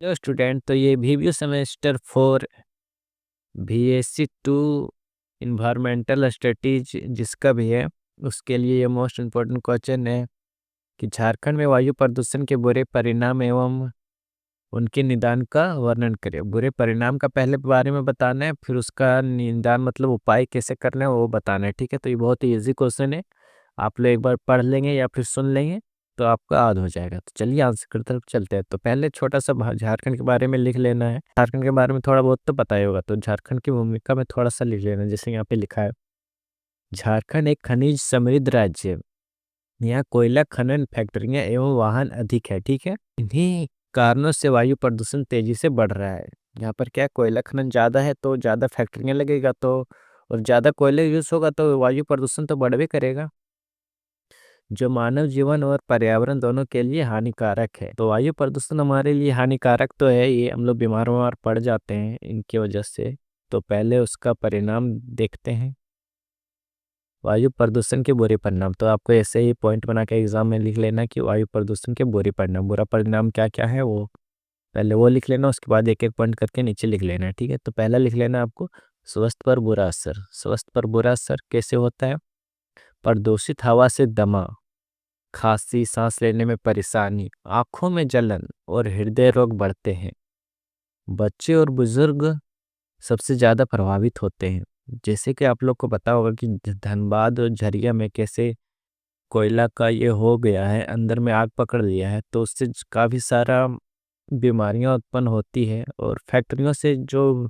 जो स्टूडेंट तो ये VBU semester 4 BSc 2 environmental studies जिसका भी है, उसके लिए ये मोस्ट इम्पोर्टेंट क्वेश्चन है कि झारखंड में वायु प्रदूषण के बुरे परिणाम एवं उनके निदान का वर्णन करें। बुरे परिणाम का पहले बारे में बताना है, फिर उसका निदान मतलब उपाय कैसे करना है वो बताना है। ठीक है, तो ये बहुत ही ईजी क्वेश्चन है। आप लोग एक बार पढ़ लेंगे या फिर सुन लेंगे तो आपका याद हो जाएगा। तो चलिए आंसर की तरफ चलते हैं। तो पहले छोटा सा झारखंड के बारे में लिख लेना है। झारखंड के बारे में थोड़ा बहुत तो पता ही होगा, तो झारखंड की भूमिका में थोड़ा सा लिख लेना है। जैसे यहाँ पे लिखा है, झारखंड एक खनिज समृद्ध राज्य है। यहाँ कोयला खनन, फैक्ट्रियां एवं वाहन अधिक है। ठीक है, इन्हीं कारणों से वायु प्रदूषण तेजी से बढ़ रहा है। यहाँ पर क्या, कोयला खनन ज़्यादा है तो ज़्यादा फैक्ट्रियां लगेगा, तो और ज़्यादा कोयला यूज़ होगा तो वायु प्रदूषण तो बढ़ भी करेगा, जो मानव जीवन और पर्यावरण दोनों के लिए हानिकारक है। तो वायु प्रदूषण हमारे लिए हानिकारक तो है, ये हम लोग बीमार पड़ जाते हैं इनकी वजह से। तो पहले उसका परिणाम देखते हैं। वायु प्रदूषण के बुरे परिणाम, तो आपको ऐसे ही पॉइंट बना के एग्जाम में लिख लेना कि वायु प्रदूषण के बुरे परिणाम, बुरा परिणाम क्या क्या है वो पहले वो लिख लेना। उसके बाद एक एक पॉइंट करके नीचे लिख लेना है। ठीक है, तो पहला लिख लेना आपको, स्वास्थ्य पर बुरा असर। स्वास्थ्य पर बुरा असर कैसे होता है? प्रदूषित हवा से दमा, खांसी, सांस लेने में परेशानी, आंखों में जलन और हृदय रोग बढ़ते हैं। बच्चे और बुजुर्ग सबसे ज़्यादा प्रभावित होते हैं। जैसे कि आप लोग को पता होगा कि धनबाद और झरिया में कैसे कोयला का ये हो गया है, अंदर में आग पकड़ लिया है, तो उससे काफ़ी सारा बीमारियां उत्पन्न होती है। और फैक्ट्रियों से जो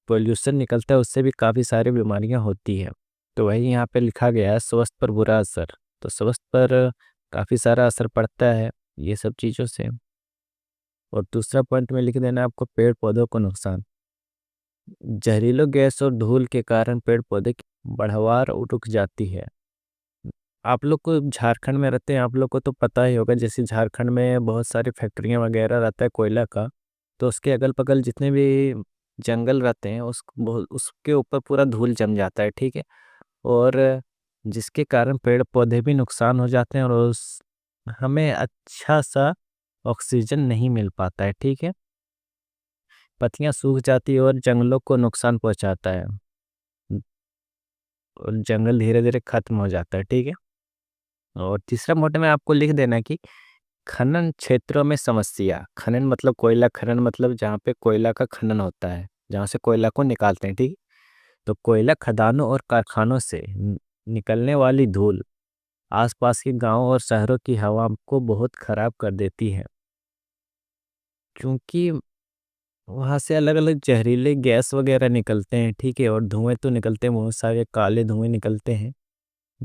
पोल्यूशन निकलता है उससे भी काफ़ी सारी बीमारियां होती है। तो वही यहाँ पे लिखा गया है, स्वास्थ्य पर बुरा असर। तो स्वास्थ्य पर काफ़ी सारा असर पड़ता है ये सब चीज़ों से। और दूसरा पॉइंट में लिख देना आपको, पेड़ पौधों को नुकसान। जहरीलो गैस और धूल के कारण पेड़ पौधे की बढ़वार रुक जाती है। आप लोग को झारखंड में रहते हैं, आप लोग को तो पता ही होगा, जैसे झारखंड में बहुत सारी फैक्ट्रियां वगैरह रहता है कोयला का, तो उसके अगल बगल जितने भी जंगल रहते हैं उसके ऊपर पूरा धूल जम जाता है। ठीक है, और जिसके कारण पेड़ पौधे भी नुकसान हो जाते हैं और उस हमें अच्छा सा ऑक्सीजन नहीं मिल पाता है। ठीक है, पत्तियां सूख जाती है और जंगलों को नुकसान पहुंचाता है और जंगल धीरे धीरे खत्म हो जाता है। ठीक है, और तीसरा मोटे में आपको लिख देना कि खनन क्षेत्रों में समस्या। खनन मतलब कोयला खनन, मतलब जहाँ पे कोयला का खनन होता है, जहाँ से कोयला को निकालते हैं। ठीक, तो कोयला खदानों और कारखानों से निकलने वाली धूल आसपास के गांवों और शहरों की हवा को बहुत खराब कर देती है, क्योंकि वहाँ से अलग अलग जहरीले गैस वगैरह निकलते हैं। ठीक है, और धुएं तो निकलते हैं, बहुत सारे काले धुएं निकलते हैं,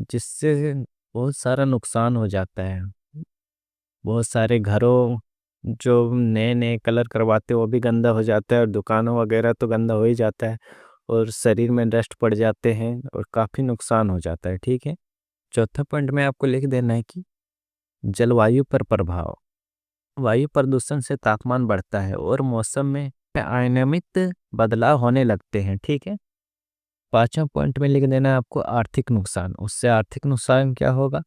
जिससे बहुत सारा नुकसान हो जाता है। बहुत सारे घरों जो नए नए कलर करवाते हैं वो भी गंदा हो जाता है, और दुकानों वगैरह तो गंदा हो ही जाता है, और शरीर में डस्ट पड़ जाते हैं और काफ़ी नुकसान हो जाता है। ठीक है, चौथा पॉइंट में आपको लिख देना है कि जलवायु पर प्रभाव। वायु प्रदूषण से तापमान बढ़ता है और मौसम में अनियमित बदलाव होने लगते हैं। ठीक है, पांचवा पॉइंट में लिख देना है आपको आर्थिक नुकसान। उससे आर्थिक नुकसान क्या होगा?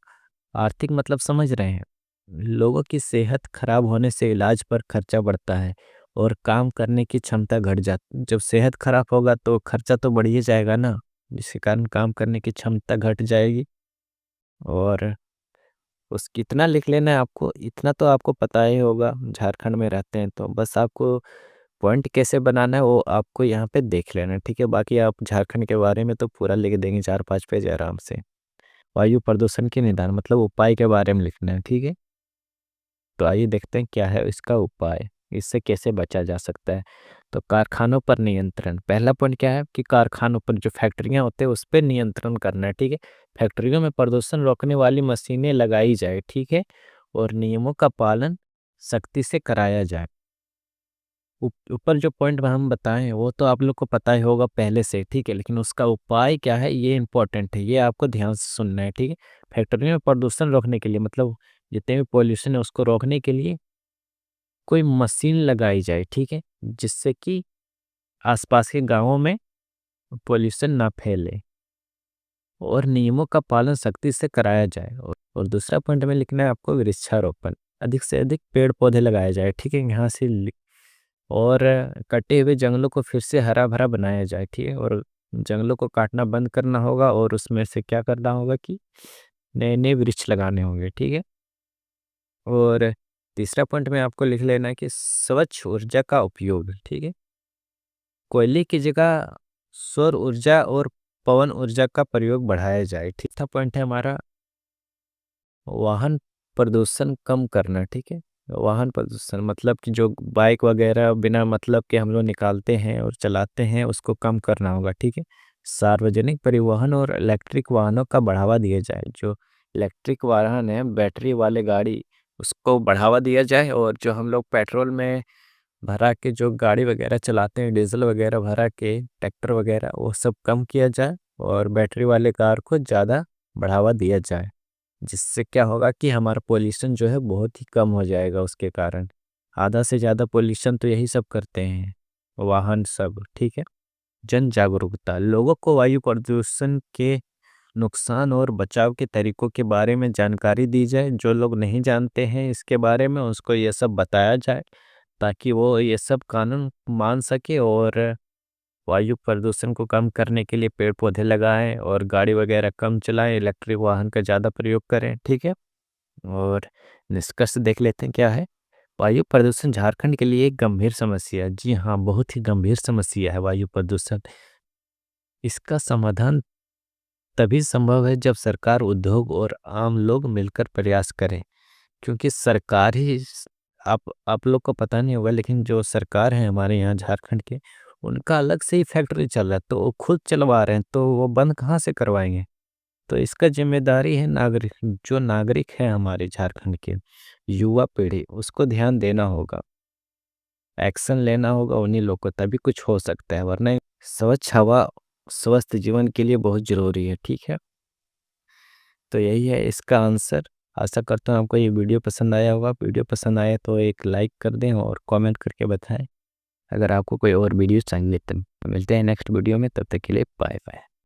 आर्थिक मतलब समझ रहे हैं, लोगों की सेहत खराब होने से इलाज पर खर्चा बढ़ता है और काम करने की क्षमता घट जाती। जब सेहत खराब होगा तो खर्चा तो बढ़ ही जाएगा ना, जिसके कारण काम करने की क्षमता घट जाएगी। और उस कितना लिख लेना है आपको, इतना तो आपको पता ही होगा, झारखंड में रहते हैं तो बस आपको पॉइंट कैसे बनाना है वो आपको यहाँ पे देख लेना है। ठीक है, बाकी आप झारखंड के बारे में तो पूरा लिख देंगे 4-5 पेज आराम से। वायु प्रदूषण के निदान मतलब उपाय के बारे में लिखना है। ठीक है, तो आइए देखते हैं क्या है इसका उपाय, इससे कैसे बचा जा सकता है। तो कारखानों पर नियंत्रण, पहला पॉइंट क्या है कि कारखानों पर जो फैक्ट्रियां होते हैं उस पर नियंत्रण करना है। ठीक है, फैक्ट्रियों में प्रदूषण रोकने वाली मशीनें लगाई जाए। ठीक है, और नियमों का पालन सख्ती से कराया जाए। ऊपर जो पॉइंट हम बताएं वो तो आप लोग को पता ही होगा पहले से। ठीक है, लेकिन उसका उपाय क्या है ये इंपॉर्टेंट है, ये आपको ध्यान से सुनना है। ठीक है, फैक्ट्रियों में प्रदूषण रोकने के लिए मतलब जितने भी पॉल्यूशन है उसको रोकने के लिए कोई मशीन लगाई जाए। ठीक है, जिससे कि आसपास के गांवों में पॉल्यूशन ना फैले और नियमों का पालन सख्ती से कराया जाए। और दूसरा पॉइंट में लिखना है आपको वृक्षारोपण, अधिक से अधिक पेड़ पौधे लगाए जाए। ठीक है, यहाँ से और कटे हुए जंगलों को फिर से हरा भरा बनाया जाए, ठीक है। और जंगलों को काटना बंद करना होगा और उसमें से क्या करना होगा कि नए नए वृक्ष लगाने होंगे, ठीक है। और तीसरा पॉइंट में आपको लिख लेना है कि स्वच्छ ऊर्जा का उपयोग, ठीक है। कोयले की जगह सौर ऊर्जा और पवन ऊर्जा का प्रयोग बढ़ाया जाए। तीसरा पॉइंट है हमारा वाहन प्रदूषण कम करना, ठीक है। वाहन प्रदूषण मतलब कि जो बाइक वगैरह बिना मतलब के हम लोग निकालते हैं और चलाते हैं उसको कम करना होगा, ठीक है। सार्वजनिक परिवहन और इलेक्ट्रिक वाहनों का बढ़ावा दिया जाए। जो इलेक्ट्रिक वाहन है, बैटरी वाले गाड़ी, उसको बढ़ावा दिया जाए। और जो हम लोग पेट्रोल में भरा के जो गाड़ी वगैरह चलाते हैं, डीजल वगैरह भरा के ट्रैक्टर वगैरह, वो सब कम किया जाए और बैटरी वाले कार को ज़्यादा बढ़ावा दिया जाए। जिससे क्या होगा कि हमारा पोल्यूशन जो है बहुत ही कम हो जाएगा उसके कारण। आधा से ज़्यादा पोल्यूशन तो यही सब करते हैं, वाहन सब, ठीक है। जन जागरूकता, लोगों को वायु प्रदूषण के नुकसान और बचाव के तरीकों के बारे में जानकारी दी जाए। जो लोग नहीं जानते हैं इसके बारे में उसको ये सब बताया जाए, ताकि वो ये सब कानून मान सके और वायु प्रदूषण को कम करने के लिए पेड़ पौधे लगाएं और गाड़ी वगैरह कम चलाएं, इलेक्ट्रिक वाहन का ज़्यादा प्रयोग करें, ठीक है। और निष्कर्ष देख लेते हैं क्या है। वायु प्रदूषण झारखंड के लिए एक गंभीर समस्या है। जी हाँ, बहुत ही गंभीर समस्या है वायु प्रदूषण। इसका समाधान तभी संभव है जब सरकार, उद्योग और आम लोग मिलकर प्रयास करें। क्योंकि सरकार ही आप लोग को पता नहीं होगा, लेकिन जो सरकार है हमारे यहाँ झारखंड के, उनका अलग से ही फैक्ट्री चल रहा है, तो वो खुद चलवा रहे हैं, तो वो बंद कहाँ से करवाएंगे। तो इसका जिम्मेदारी है नागरिक, जो नागरिक है हमारे झारखंड के, युवा पीढ़ी, उसको ध्यान देना होगा, एक्शन लेना होगा उन्हीं लोग को, तभी कुछ हो सकता है। वरना स्वच्छ हवा स्वस्थ जीवन के लिए बहुत जरूरी है, ठीक है। तो यही है इसका आंसर। आशा करता हूँ आपको ये वीडियो पसंद आया होगा। वीडियो पसंद आया तो एक लाइक कर दें और कमेंट करके बताएं। अगर आपको कोई और वीडियो चाहिए तो मिलते हैं नेक्स्ट वीडियो में, तब तक के लिए बाय बाय।